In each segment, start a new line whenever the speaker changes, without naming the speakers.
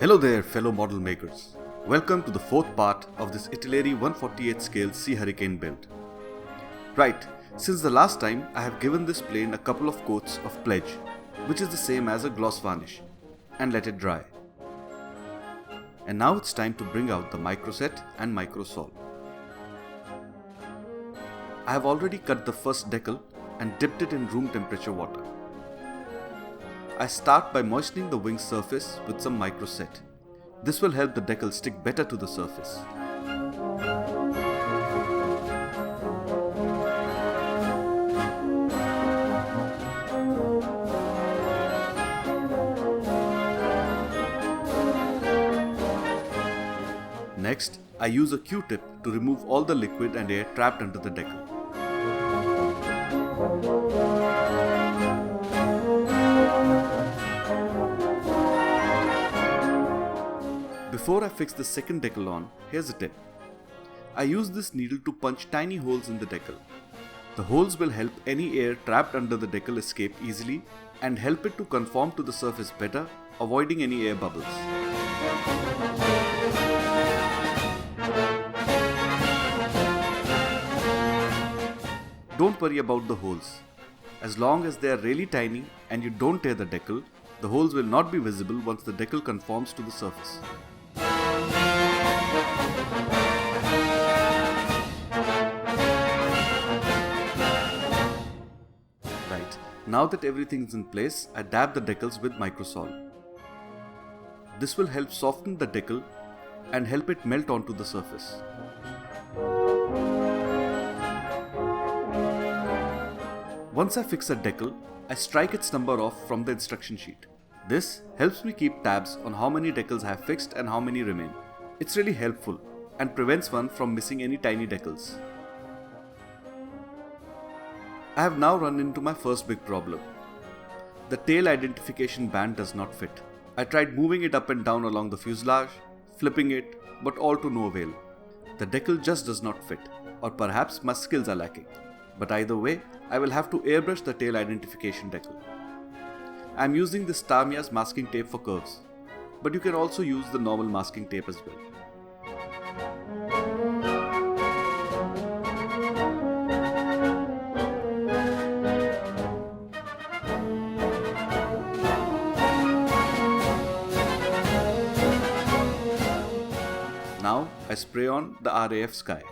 Hello there, fellow model makers. Welcome to the fourth part of this Italeri 148 scale Sea Hurricane build. Right, since the last time I have given this plane a couple of coats of pledge, which is the same as a gloss varnish, and let it dry. And now it's time to bring out the microset and microsol. I have already cut the first decal and dipped it in room temperature water. I start by moistening the wing surface with some microset. This will help the decal stick better to the surface. Next, I use a Q-tip to remove all the liquid and air trapped under the decal. Before I fix the second decal on, here's a tip. I use this needle to punch tiny holes in the decal. The holes will help any air trapped under the decal escape easily and help it to conform to the surface better, avoiding any air bubbles. Don't worry about the holes. As long as they are really tiny and you don't tear the decal, the holes will not be visible once the decal conforms to the surface. Right, now that everything is in place, I dab the decals with microsol. This will help soften the decal and help it melt onto the surface. Once I fix a decal, I strike its number off from the instruction sheet. This helps me keep tabs on how many decals I have fixed and how many remain. It's really helpful and prevents one from missing any tiny decals. I have now run into my first big problem. The tail identification band does not fit. I tried moving it up and down along the fuselage, flipping it, but all to no avail. The decal just does not fit, or perhaps my skills are lacking. But either way, I will have to airbrush the tail identification decal. I am using this Tamiya's masking tape for curves, but you can also use the normal masking tape as well. Now I spray on the RAF sky.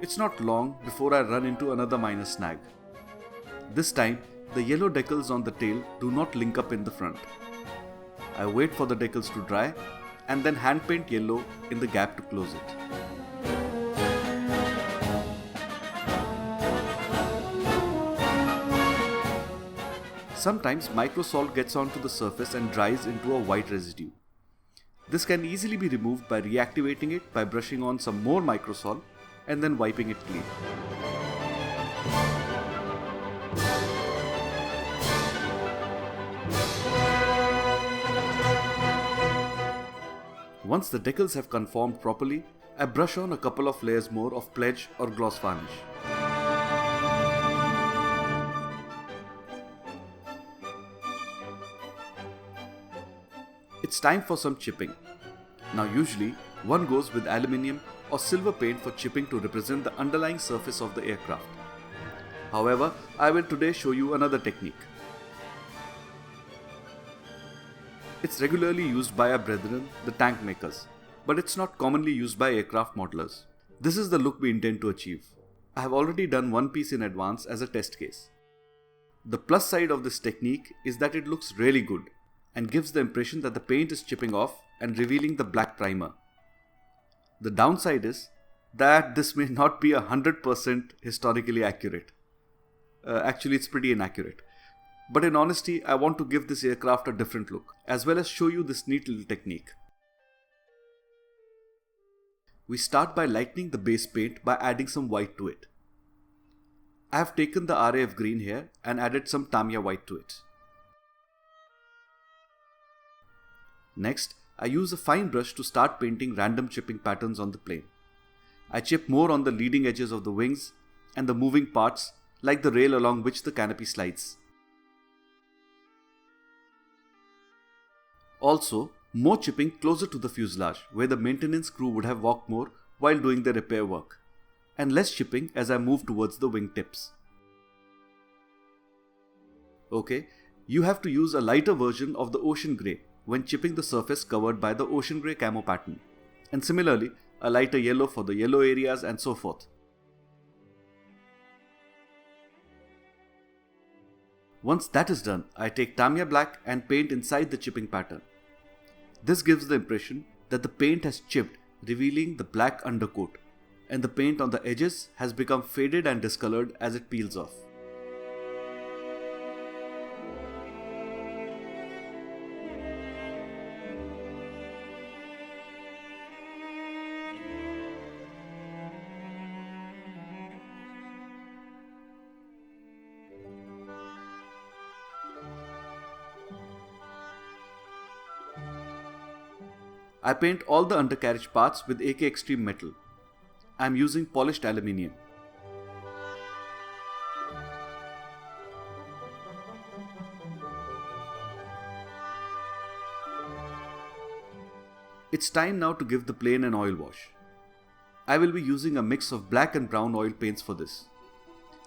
It's not long before I run into another minor snag. This time, the yellow decals on the tail do not link up in the front. I wait for the decals to dry and then hand paint yellow in the gap to close it. Sometimes microsol gets onto the surface and dries into a white residue. This can easily be removed by reactivating it by brushing on some more microsol and then wiping it clean. Once the decals have conformed properly, I brush on a couple of layers more of pledge or gloss varnish. It's time for some chipping. Now usually, one goes with aluminium or silver paint for chipping to represent the underlying surface of the aircraft. However, I will today show you another technique. It's regularly used by our brethren, the tank makers, but it's not commonly used by aircraft modelers. This is the look we intend to achieve. I have already done one piece in advance as a test case. The plus side of this technique is that it looks really good and gives the impression that the paint is chipping off and revealing the black primer. The downside is that this may not be 100% historically accurate. Actually, it's pretty inaccurate. But in honesty, I want to give this aircraft a different look, as well as show you this neat little technique. We start by lightening the base paint by adding some white to it. I have taken the RAF green here and added some Tamiya white to it. Next, I use a fine brush to start painting random chipping patterns on the plane. I chip more on the leading edges of the wings and the moving parts like the rail along which the canopy slides. Also, more chipping closer to the fuselage where the maintenance crew would have walked more while doing the repair work, and less chipping as I move towards the wing tips. Okay, you have to use a lighter version of the ocean grey when chipping the surface covered by the ocean grey camo pattern, and similarly a lighter yellow for the yellow areas and so forth. Once that is done, I take Tamiya black and paint inside the chipping pattern. This gives the impression that the paint has chipped, revealing the black undercoat, and the paint on the edges has become faded and discolored as it peels off. I paint all the undercarriage parts with AK Extreme Metal. I am using polished aluminium. It's time now to give the plane an oil wash. I will be using a mix of black and brown oil paints for this.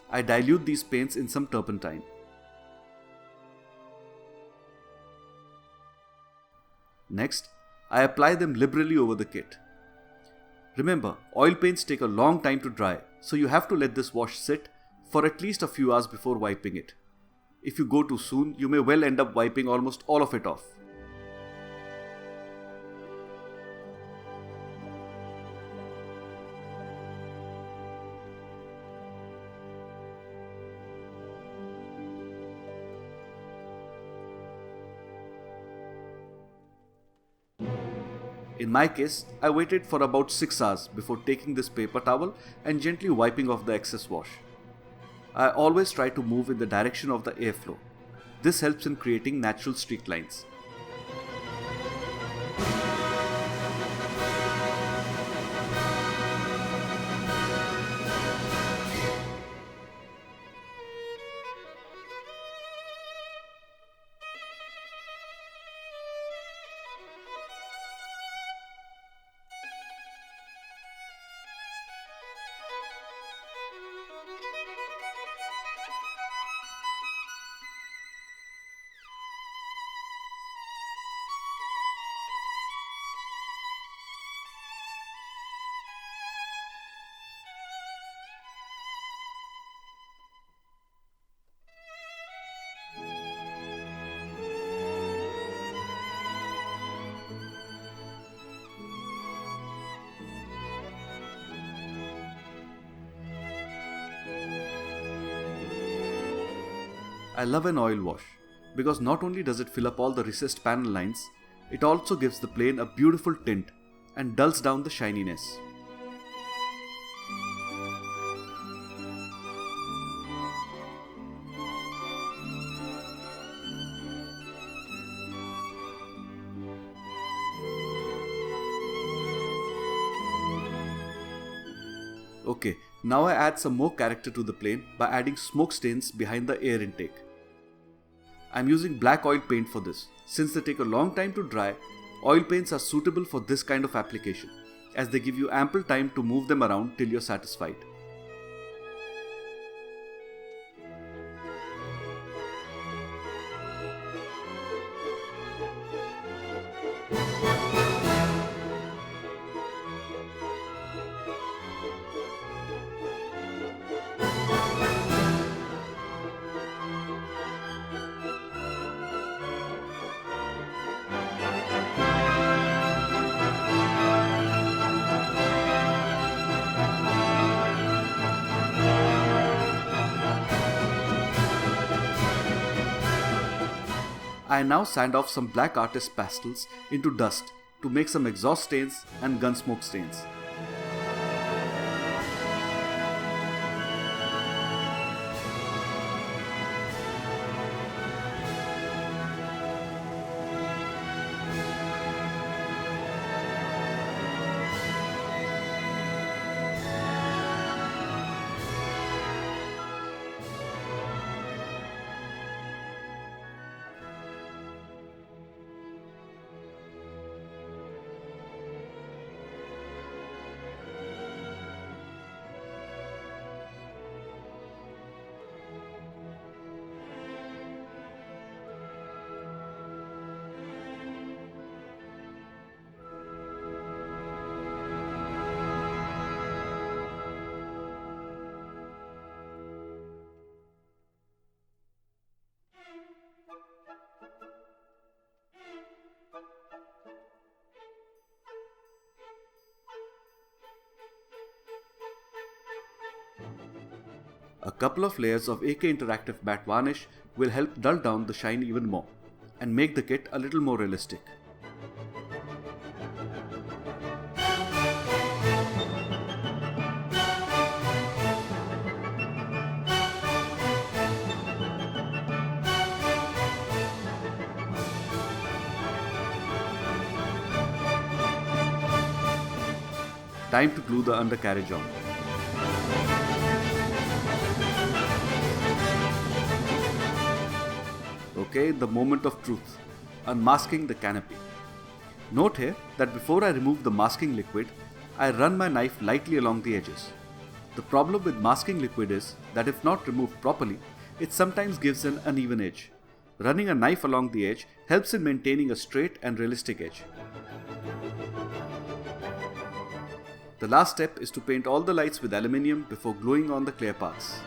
I dilute these paints in some turpentine. Next, I apply them liberally over the kit. Remember, oil paints take a long time to dry, so you have to let this wash sit for at least a few hours before wiping it. If you go too soon, you may well end up wiping almost all of it off. In my case, I waited for about 6 hours before taking this paper towel and gently wiping off the excess wash. I always try to move in the direction of the airflow. This helps in creating natural streak lines. I love an oil wash because not only does it fill up all the recessed panel lines, it also gives the plane a beautiful tint and dulls down the shininess. Okay, now I add some more character to the plane by adding smoke stains behind the air intake. I am using black oil paint for this. Since they take a long time to dry, oil paints are suitable for this kind of application, as they give you ample time to move them around till you're satisfied. I now sand off some black artist pastels into dust to make some exhaust stains and gun smoke stains. A couple of layers of AK Interactive matte varnish will help dull down the shine even more and make the kit a little more realistic. Time to glue the undercarriage on. Okay, the moment of truth. Unmasking the canopy. Note here that before I remove the masking liquid, I run my knife lightly along the edges. The problem with masking liquid is that if not removed properly, it sometimes gives an uneven edge. Running a knife along the edge helps in maintaining a straight and realistic edge. The last step is to paint all the lights with aluminium before gluing on the clear parts.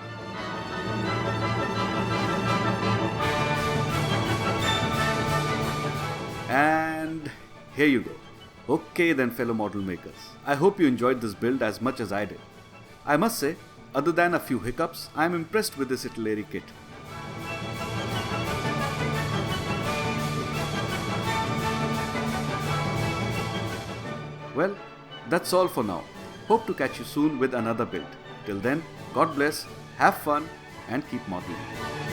And here you go. Okay then, fellow model makers. I hope you enjoyed this build as much as I did. I must say, other than a few hiccups, I am impressed with this Italeri kit. Well, that's all for now. Hope to catch you soon with another build. Till then, God bless, have fun and keep modeling.